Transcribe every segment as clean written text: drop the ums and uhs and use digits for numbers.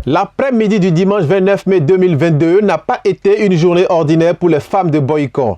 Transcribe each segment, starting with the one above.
L'après-midi du dimanche 29 mai 2022 n'a pas été une journée ordinaire pour les femmes de Boycon.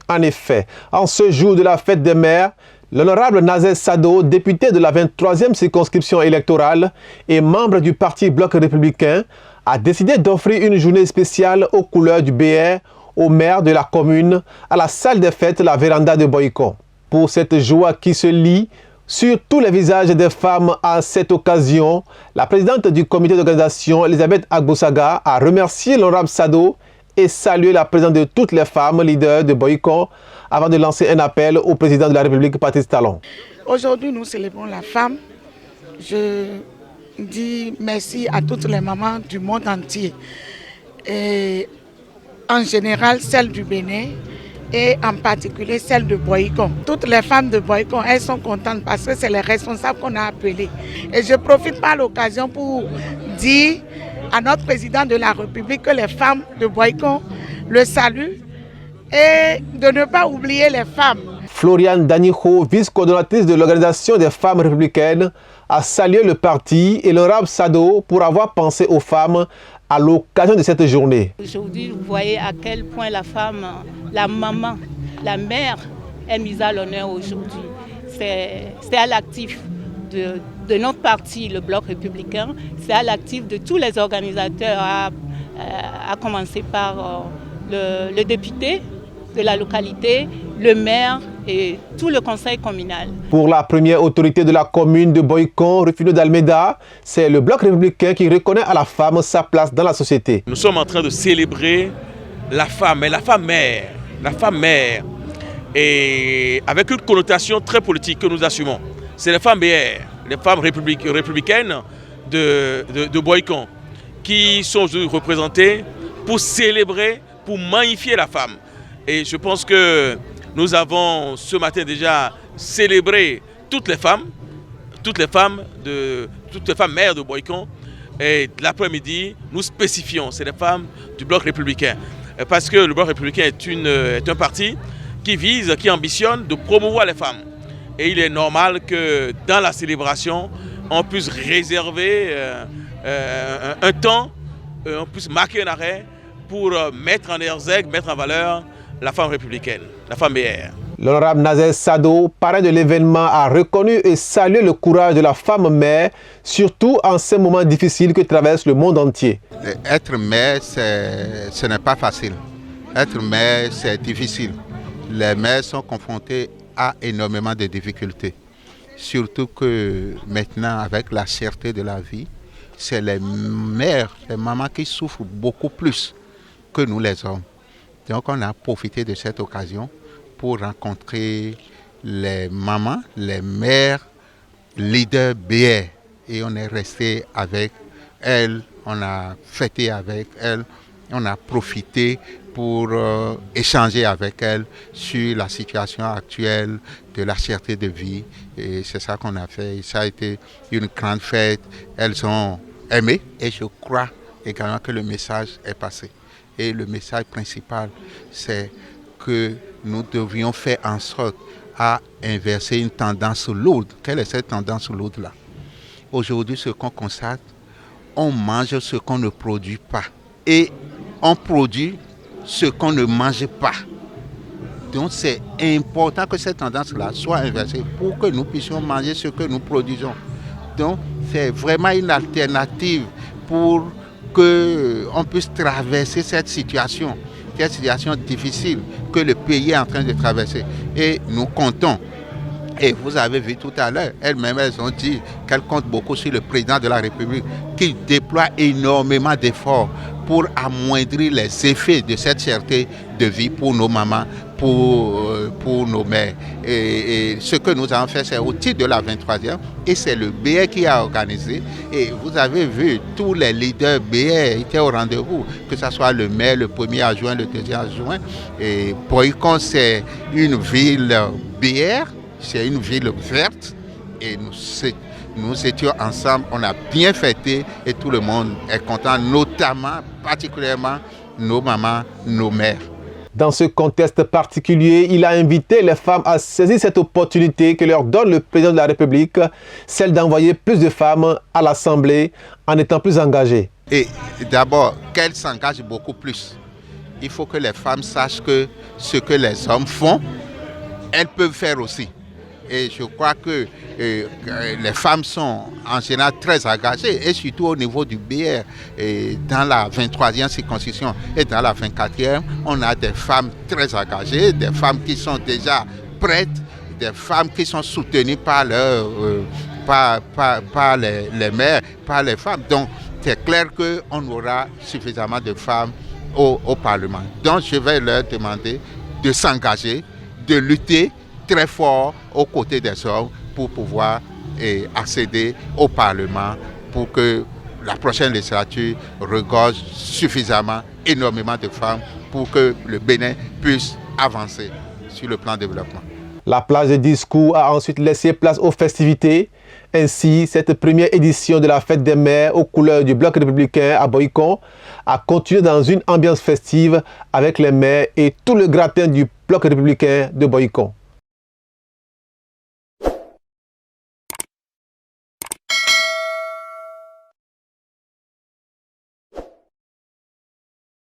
En effet, en ce jour de la fête des mères, l'honorable Nazer Sado, député de la 23e circonscription électorale et membre du parti Bloc républicain, a décidé d'offrir une journée spéciale aux couleurs du BR aux maires de la commune à la salle des fêtes, la véranda de Boycon. Pour cette joie qui se lit sur tous les visages des femmes à cette occasion, la présidente du comité d'organisation, Elisabeth Agbosaga, a remercié l'honorable Sado et salué la présence de toutes les femmes leaders de Boycon avant de lancer un appel au président de la République, Patrice Talon. Aujourd'hui, nous célébrons la femme. Je dis merci à toutes les mamans du monde entier. Et en général, celles du Bénin et en particulier celles de Boycon. Toutes les femmes de Boycon, elles sont contentes parce que c'est les responsables qu'on a appelés. Et je profite par l'occasion pour dire à notre président de la République que les femmes de Boycon le saluent et de ne pas oublier les femmes. Floriane Daniho, vice-coordonnatrice de l'Organisation des femmes républicaines, a salué le parti et l'honorable Sado pour avoir pensé aux femmes à l'occasion de cette journée. Aujourd'hui, vous voyez à quel point la femme, la maman, la mère est mise à l'honneur aujourd'hui. C'est à l'actif de notre parti, le Bloc républicain, c'est à l'actif de tous les organisateurs, à commencer par le député de la localité, le maire et tout le conseil communal. Pour la première autorité de la commune de Boycon, Rufino d'Almeida, c'est le Bloc républicain qui reconnaît à la femme sa place dans la société. Nous sommes en train de célébrer la femme, et la femme mère, et avec une connotation très politique que nous assumons. C'est les femmes BR, les femmes républicaines de Boycon, qui sont aujourd'hui représentées pour célébrer, pour magnifier la femme. Et je pense que nous avons ce matin déjà célébré toutes les femmes mères de Boycon. Et l'après-midi, nous spécifions, c'est les femmes du Bloc républicain. Parce que le Bloc républicain est un parti qui ambitionne de promouvoir les femmes. Et il est normal que dans la célébration, on puisse réserver un temps, on puisse marquer un arrêt pour mettre en exergue, mettre en valeur la femme républicaine, la femme BR. L'honorable Nazer Sado, parrain de l'événement, a reconnu et salué le courage de la femme mère, surtout en ces moments difficiles que traverse le monde entier. Être mère, ce n'est pas facile. Être mère, c'est difficile. Les mères sont confrontées à énormément de difficultés. Surtout que maintenant, avec la cherté de la vie, c'est les mères, les mamans qui souffrent beaucoup plus que nous les hommes. Donc on a profité de cette occasion pour rencontrer les mamans, les mères, leaders BR. Et on est resté avec elles, on a fêté avec elles, on a profité pour échanger avec elles sur la situation actuelle de la cherté de vie. Et c'est ça qu'on a fait. Et ça a été une grande fête. Elles ont aimé et je crois également que le message est passé. Et le message principal, c'est que nous devions faire en sorte à inverser une tendance lourde. Quelle est cette tendance lourde-là? Aujourd'hui, ce qu'on constate, on mange ce qu'on ne produit pas. Et on produit ce qu'on ne mange pas. Donc c'est important que cette tendance-là soit inversée pour que nous puissions manger ce que nous produisons. Donc c'est vraiment une alternative pour qu'on puisse traverser cette situation difficile que le pays est en train de traverser. Et nous comptons, et vous avez vu tout à l'heure, elles-mêmes elles ont dit qu'elles comptent beaucoup sur le président de la République qui déploie énormément d'efforts pour amoindrir les effets de cette cherté de vie pour nos mamans, pour nos mères. Et ce que nous avons fait, c'est au titre de la 23e, et c'est le BR qui a organisé. Et vous avez vu, tous les leaders BR étaient au rendez-vous, que ce soit le maire, le premier adjoint, le deuxième adjoint. Et Boycon, c'est une ville BR, c'est une ville verte, et nous étions ensemble, on a bien fêté et tout le monde est content, notamment, particulièrement nos mamans, nos mères. Dans ce contexte particulier, il a invité les femmes à saisir cette opportunité que leur donne le président de la République, celle d'envoyer plus de femmes à l'Assemblée en étant plus engagées. Et d'abord, qu'elles s'engagent beaucoup plus. Il faut que les femmes sachent que ce que les hommes font, elles peuvent faire aussi. Et je crois que les femmes sont en général très engagées, et surtout au niveau du BR. Et dans la 23e circonscription et dans la 24e, on a des femmes très engagées, des femmes qui sont déjà prêtes, des femmes qui sont soutenues par, par les maires, par les femmes. Donc c'est clair qu'on aura suffisamment de femmes au Parlement. Donc je vais leur demander de s'engager, de lutter très fort aux côtés des hommes pour pouvoir accéder au Parlement pour que la prochaine législature regorge suffisamment, énormément de femmes pour que le Bénin puisse avancer sur le plan de développement. La plage de discours a ensuite laissé place aux festivités. Ainsi, cette première édition de la fête des mères aux couleurs du Bloc républicain à Boycon a continué dans une ambiance festive avec les mères et tout le gratin du Bloc républicain de Boycon.